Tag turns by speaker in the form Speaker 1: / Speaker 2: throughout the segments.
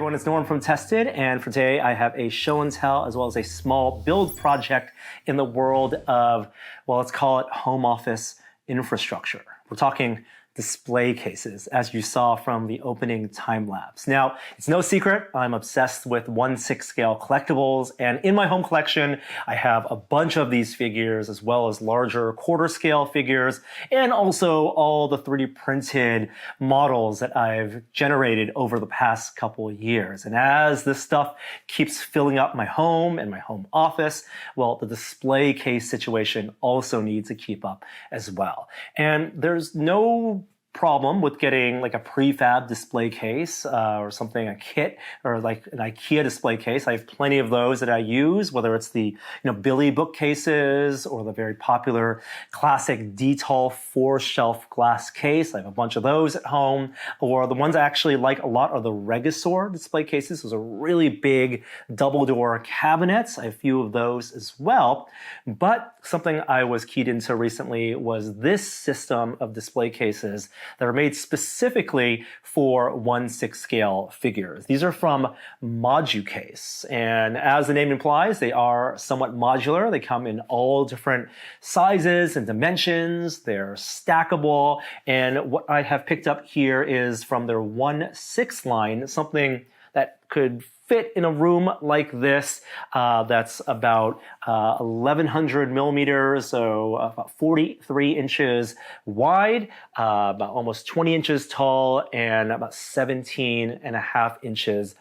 Speaker 1: everyone, it's Norm from Tested, and for today I have a show and tell as well as a small build project in the world of, well, let's call it home office infrastructure. We're talking display cases, as you saw from the opening time lapse. Now, it's no secret, I'm obsessed with 1/6 scale collectibles, and in my home collection, I have a bunch of these figures, as well as larger quarter scale figures, and also all the 3D printed models that I've generated over the past couple of years. And as this stuff keeps filling up my home and my home office, well, the display case situation also needs to keep up as well. And there's no problem with getting like a prefab display case or something, a kit, or like an IKEA display case. I have plenty of those that I use, whether it's the Billy bookcases or the very popular classic Detol 4-shelf glass case. I have a bunch of those at home. Or the ones I actually like a lot are the Regisor display cases. Those are really big double door cabinets. I have a few of those as well. But something I was keyed into recently was this system of display cases that are made specifically for 1/6 scale figures. These are from Modu Case, and as the name implies, they are somewhat modular. They come in all different sizes and dimensions. They're stackable, and what I have picked up here is from their 1/6 line, something that could fit in a room like this that's about 1100 millimeters, so about 43 inches wide, about almost 20 inches tall, and about 17.5 inches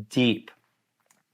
Speaker 1: deep.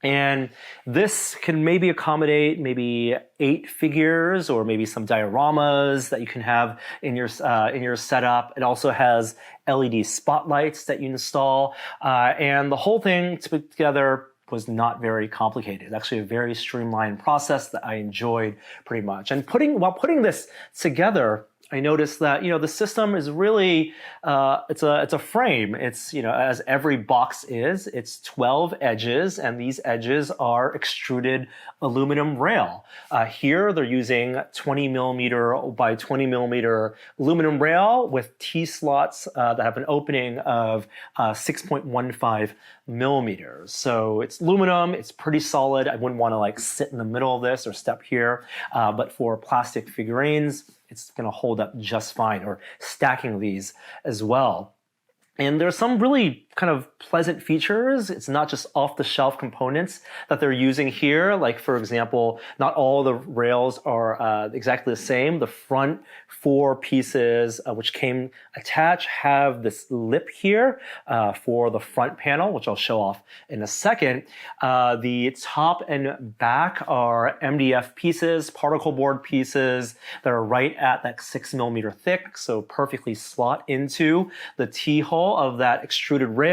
Speaker 1: And this can maybe accommodate maybe 8 figures or maybe some dioramas that you can have in your setup. It also has LED spotlights that you install, and the whole thing to put together was not very complicated. It's actually a very streamlined process that I enjoyed pretty much. And while putting this together, I noticed that, the system is really, it's a frame. It's, as every box is, it's 12 edges, and these edges are extruded aluminum rail. Here, they're using 20 millimeter by 20 millimeter aluminum rail with T-slots that have an opening of 6.15 millimeters. So it's aluminum, it's pretty solid. I wouldn't want to like sit in the middle of this or step here, but for plastic figurines, it's going to hold up just fine, or stacking these as well. And there's some really kind of pleasant features. It's not just off-the-shelf components that they're using here. Like, for example, not all the rails are exactly the same. The front 4 pieces, which came attached, have this lip here for the front panel, which I'll show off in a second. The top and back are MDF pieces, particle board pieces that are right at that 6 millimeter thick, so perfectly slot into the T-hole of that extruded rail,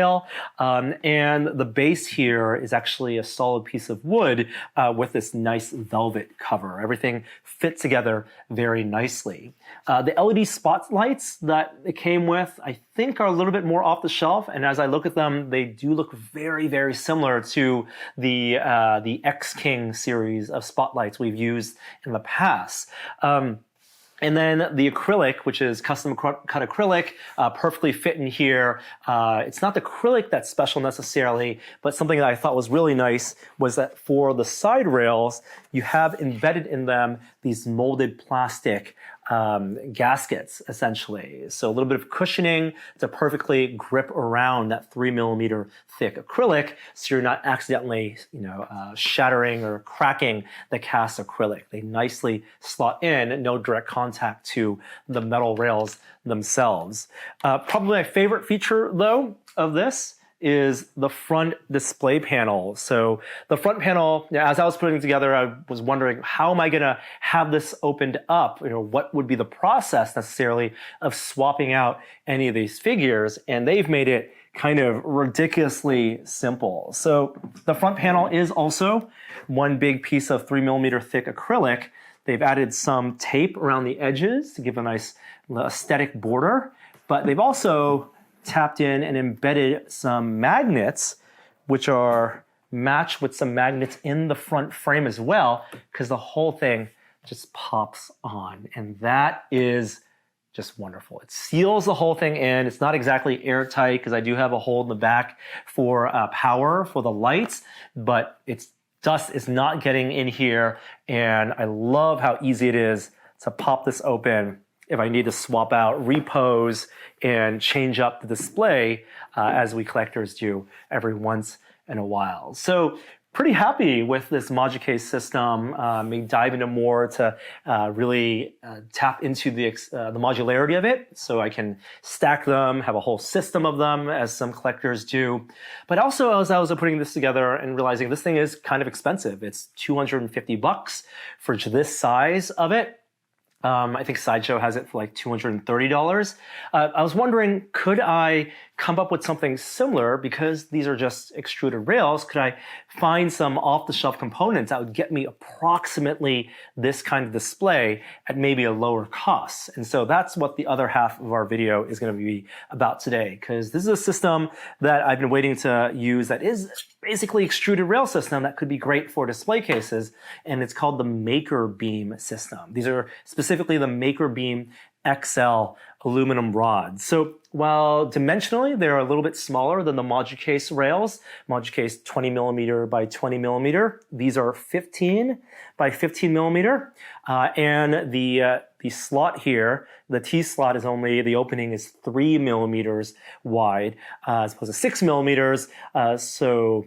Speaker 1: and the base here is actually a solid piece of wood with this nice velvet cover. Everything fit together very nicely. The LED spotlights that it came with, I think, are a little bit more off the shelf, and as I look at them, they do look very, very similar to the X-King series of spotlights we've used in the past. And then the acrylic, which is custom cut acrylic, perfectly fit in here. It's not the acrylic that's special necessarily, but something that I thought was really nice was that for the side rails, you have embedded in them these molded plastic gaskets, essentially. So a little bit of cushioning to perfectly grip around that 3 millimeter thick acrylic, so you're not accidentally, shattering or cracking the cast acrylic. They nicely slot in, no direct contact to the metal rails themselves. Probably my favorite feature, though, of this is the front display panel. So the front panel, as I was putting it together, I was wondering, how am I going to have this opened up? What would be the process necessarily of swapping out any of these figures? And they've made it kind of ridiculously simple. So the front panel is also one big piece of 3 millimeter thick acrylic. They've added some tape around the edges to give a nice aesthetic border, but they've also tapped in and embedded some magnets, which are matched with some magnets in the front frame as well, because the whole thing just pops on. And that is just wonderful. It seals the whole thing in. It's not exactly airtight because I do have a hole in the back for power for the lights, but dust is not getting in here. And I love how easy it is to pop this open if I need to swap out, repose, and change up the display as we collectors do every once in a while. So pretty happy with this Moducase system. May dive into more to really tap into the modularity of it, so I can stack them, have a whole system of them, as some collectors do. But also, as I was putting this together and realizing this thing is kind of expensive. It's $250 for this size of it. I think Sideshow has it for like $230. I was wondering, could I come up with something similar, because these are just extruded rails? Could I find some off-the-shelf components that would get me approximately this kind of display at maybe a lower cost? And so that's what the other half of our video is going to be about today, because this is a system that I've been waiting to use that is basically extruded rail system that could be great for display cases, and it's called the MakerBeam system. These are specifically the MakerBeam XL aluminum rods. So while dimensionally they're a little bit smaller than the Moducase rails, Moducase 20 millimeter by 20 millimeter, these are 15 by 15 millimeter, and the slot here, the T slot is only, the opening is 3 millimeters wide, as opposed to 6 millimeters. So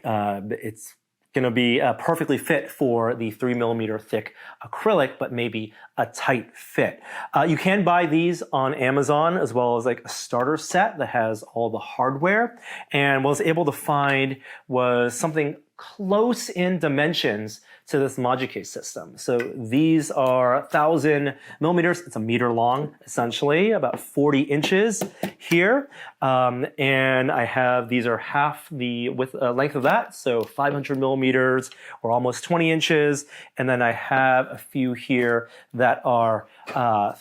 Speaker 1: it's going to be perfectly fit for the 3 millimeter thick acrylic, but maybe a tight fit. You can buy these on Amazon, as well as like a starter set that has all the hardware. And what I was able to find was something close in dimensions to this Moducase system. So these are 1,000 millimeters. It's a meter long, essentially, about 40 inches here. And I have, these are half the length of that, so 500 millimeters or almost 20 inches. And then I have a few here that are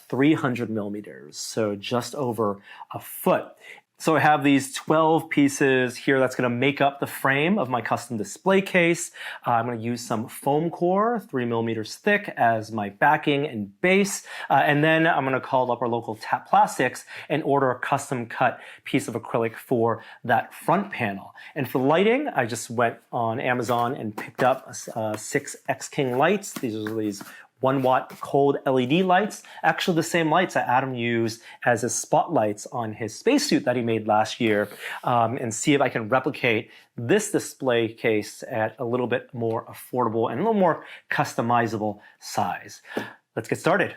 Speaker 1: 300 millimeters, so just over a foot. So I have these 12 pieces here that's going to make up the frame of my custom display case. I'm going to use some foam core, 3 millimeters thick, as my backing and base. And then I'm going to call up our local Tap Plastics and order a custom cut piece of acrylic for that front panel. And for lighting, I just went on Amazon and picked up 6 X-King lights. These are these 1-watt cold LED lights, actually the same lights that Adam used as his spotlights on his spacesuit that he made last year, and see if I can replicate this display case at a little bit more affordable and a little more customizable size. Let's get started.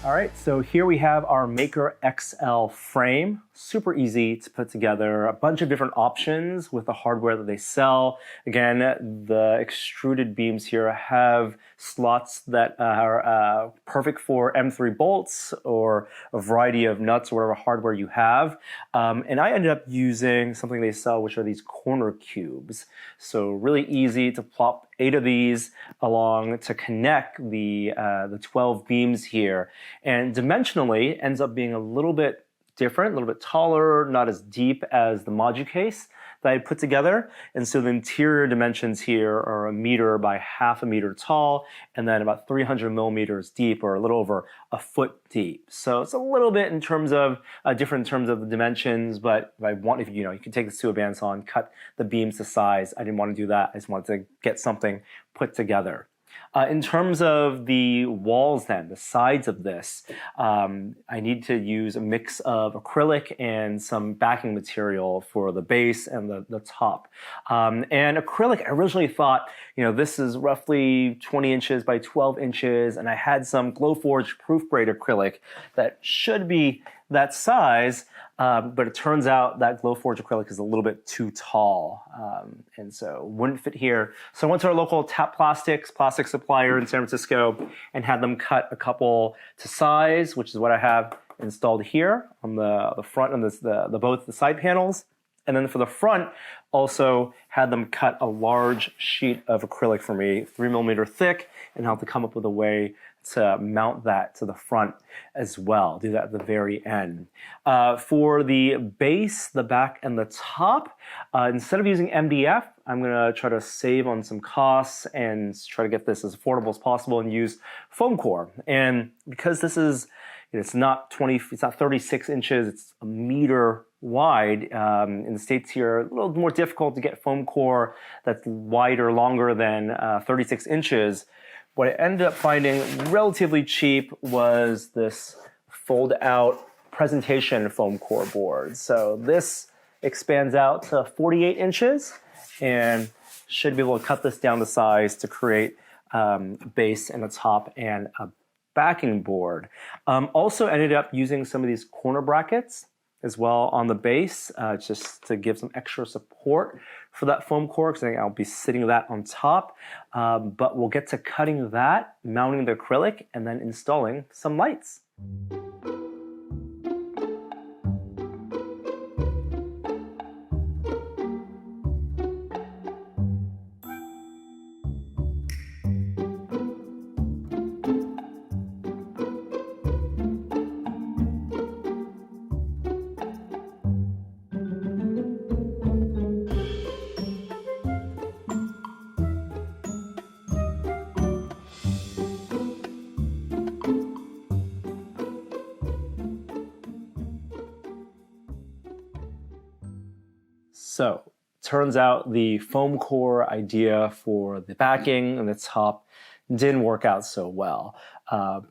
Speaker 1: All right, so here we have our Maker XL frame. Super easy to put together, a bunch of different options with the hardware that they sell. Again, the extruded beams here have slots that are perfect for M3 bolts or a variety of nuts or whatever hardware you have. And I ended up using something they sell, which are these corner cubes. So really easy to plop 8 of these along to connect the 12 beams here. And dimensionally ends up being a little bit different, a little bit taller, not as deep as the Moducase that I put together. And so the interior dimensions here are 1 meter by half a meter tall, and then about 300 millimeters deep, or a little over a foot deep. So it's a little bit in terms of different in terms of the dimensions, but if I want, if you can take this to a bandsaw, cut the beams to size. I didn't want to do that. I just wanted to get something put together. In terms of the walls then, the sides of this, I need to use a mix of acrylic and some backing material for the base and the top. And acrylic, I originally thought, this is roughly 20 inches by 12 inches, and I had some Glowforge proof grade acrylic that should be that size. but it turns out that Glowforge acrylic is a little bit too tall, and so wouldn't fit here. So I went to our local Tap plastic supplier in San Francisco and had them cut a couple to size, which is what I have installed here on the front and both the side panels. And then for the front, also had them cut a large sheet of acrylic for me, 3mm thick, and have to come up with a way to mount that to the front as well. Do that at the very end. For the base, the back, and the top, instead of using MDF, I'm gonna try to save on some costs and try to get this as affordable as possible and use foam core. And because this is, it's not 36 inches, it's a meter wide. In the States here, a little more difficult to get foam core that's wider, longer than 36 inches. What I ended up finding relatively cheap was this fold out presentation foam core board. So this expands out to 48 inches and should be able to cut this down to size to create a base and a top and a backing board. Also ended up using some of these corner brackets as well on the base, just to give some extra support for that foam core, because I'll be sitting that on top. But we'll get to cutting that, mounting the acrylic, and then installing some lights. So, turns out the foam core idea for the backing and the top didn't work out so well.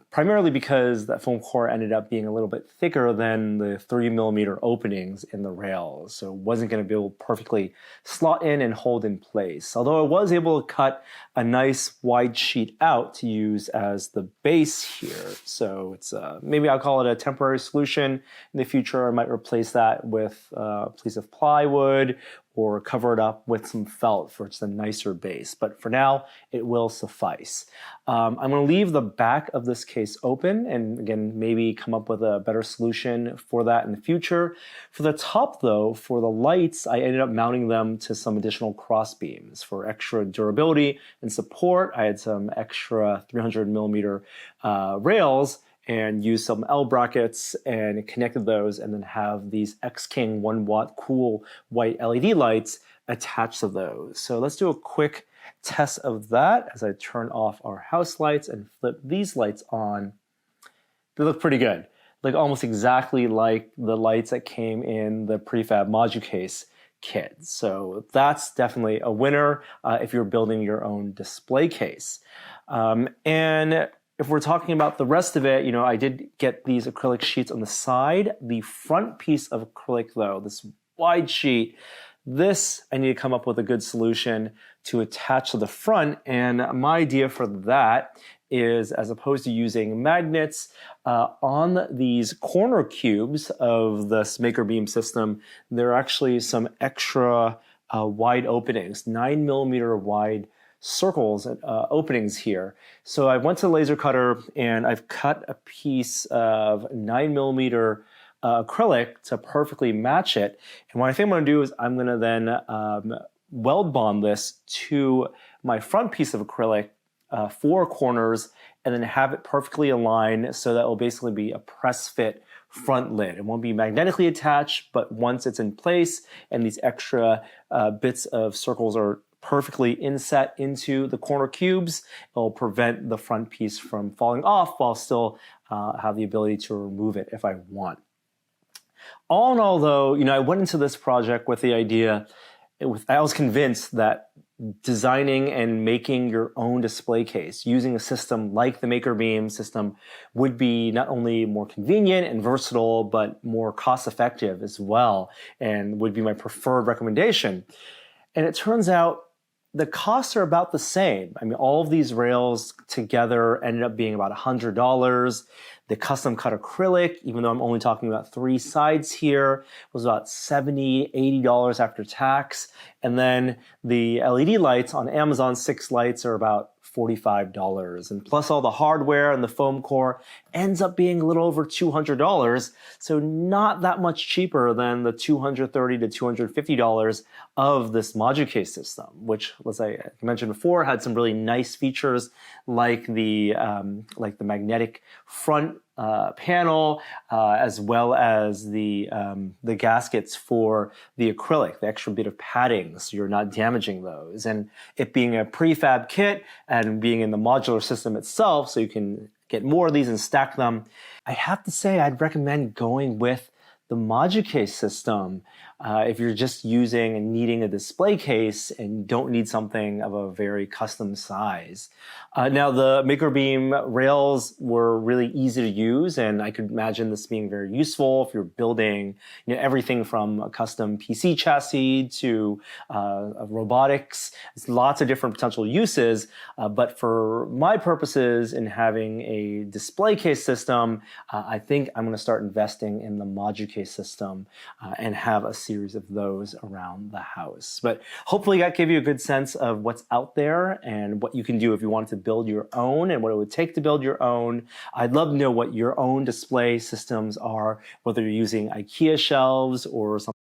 Speaker 1: Primarily because that foam core ended up being a little bit thicker than the 3mm openings in the rails, so it wasn't going to be able to perfectly slot in and hold in place. Although I was able to cut a nice wide sheet out to use as the base here, so it's maybe I'll call it a temporary solution. In the future, I might replace that with a piece of plywood or cover it up with some felt for just a nicer base. But for now, it will suffice. I'm going to leave the back of this case open and again, maybe come up with a better solution for that in the future. For the top though, for the lights, I ended up mounting them to some additional cross beams for extra durability and support. I had some extra 300mm rails and used some L brackets and connected those, and then have these X-King 1-watt cool white LED lights attached to those. So let's do a quick test of that as I turn off our house lights and flip these lights on. They look pretty good. Look almost exactly like the lights that came in the prefab Modu Case kit. So that's definitely a winner if you're building your own display case. And if we're talking about the rest of it, I did get these acrylic sheets on the side. The front piece of acrylic though, this wide sheet, this I need to come up with a good solution to attach to the front. And my idea for that is, as opposed to using magnets, on these corner cubes of this MakerBeam system, there are actually some extra wide openings, 9mm wide circles and openings here. So I went to the laser cutter and I've cut a piece of 9mm acrylic to perfectly match it. And what I think I'm going to do is I'm going to then weld bond this to my front piece of acrylic, 4 corners, and then have it perfectly aligned so that it will basically be a press fit front lid. It won't be magnetically attached, but once it's in place and these extra bits of circles are perfectly inset into the corner cubes, it'll prevent the front piece from falling off while still have the ability to remove it if I want. All in all though, I went into this project with the idea, I was convinced that designing and making your own display case using a system like the MakerBeam system would be not only more convenient and versatile, but more cost effective as well, and would be my preferred recommendation. And it turns out the costs are about the same. I mean, all of these rails together ended up being about $100. The custom cut acrylic, even though I'm only talking about 3 sides here, was about $70, $80 after tax. And then the LED lights on Amazon, 6 lights, are about $45. And plus all the hardware and the foam core ends up being a little over $200. So not that much cheaper than the $230 to $250 of this Moducase system, which, as I mentioned before, had some really nice features like the magnetic front panel, as well as the gaskets for the acrylic, the extra bit of padding, so you're not damaging those. And it being a prefab kit and being in the modular system itself, so you can get more of these and stack them, I have to say I'd recommend going with the Moducase system if you're just using and needing a display case and don't need something of a very custom size. Now, the MakerBeam rails were really easy to use, and I could imagine this being very useful if you're building everything from a custom PC chassis to robotics. There's lots of different potential uses, but for my purposes in having a display case system, I think I'm going to start investing in the Moducase system and have a series of those around the house. But hopefully that gave you a good sense of what's out there and what you can do if you wanted to build your own and what it would take to build your own. I'd love to know what your own display systems are, whether you're using IKEA shelves or something